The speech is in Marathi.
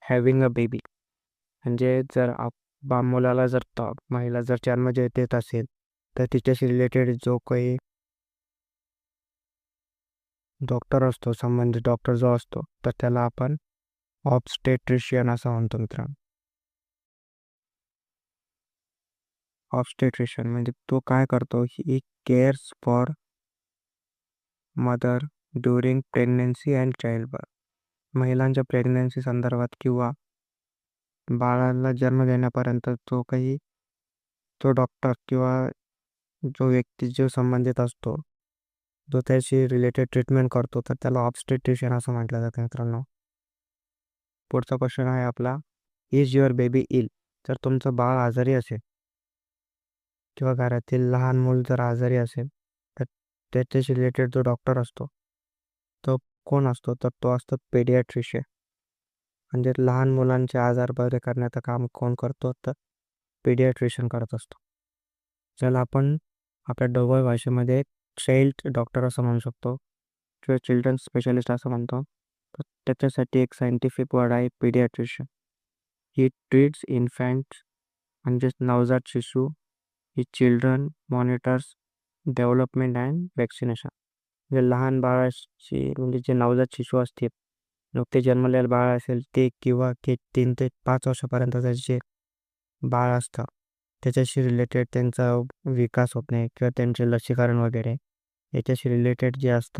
Having a baby. म्हणजे जर मुलाला जर महिला जर जन्म देत असेल, तर तिच्याशी रिलेटेड जो काही डॉक्टर असतो, संबंधित डॉक्टर जो असतो, तर त्याला आपण ऑब्स्टेट्रिशियन असं म्हणतो मित्रांनो. ऑब्स्टेट्रिशियन म्हणजे तो काय करतो, he cares for mother during pregnancy and childbirth. महिलांच्या प्रेग्नन्सी संदर्भात किंवा बाळाला जन्म देण्यापर्यंत तो डॉक्टर किंवा जो व्यक्ती जो संबंधित असतो, जो त्याशी रिलेटेड ट्रीटमेंट करतो, तर त्याला ऑब्स्टेट्रिशियन असं म्हटलं जातं मित्रांनो. पुढचा क्वेश्चन आहे आपला, इज युअर बेबी इल? जर तुमचं बाळ आजारी असेल किंवा घरातील लहान मूल जर आजारी असेल, तर त्याच्याशी रिलेटेड जो डॉक्टर असतो, तो कोण असतो? तर तो असतो पेडियाट्रिशियन. म्हणजे लहान मुलांचे आजार बरे करण्याचं काम कोण करतो? तर पेडियाट्रिशियन करत असतो. ज्याला आपण आपल्या ढोबळ भाषेमध्ये चाइल्ड डॉक्टर असं म्हणू शकतो किंवा चिल्ड्रन स्पेशलिस्ट असं म्हणतो. तर त्याच्यासाठी एक सायंटिफिक वर्ड आहे पेडियाट्रिशियन. ही ट्रीट्स इन्फॅन्ट्स म्हणजेच नवजात शिशू. He children monitors development and vaccination. म्हणजे लहान बाळाची म्हणजे जे नवजात शिशू असतील, नुकते जन्मलेलं बाळ असेल ते किंवा 3 ते 5 वर्षापर्यंतचं जे बाळ असतं, त्याच्याशी रिलेटेड त्यांचा विकास होत नाही किंवा त्यांचे लसीकरण वगैरे याच्याशी रिलेटेड जे असतं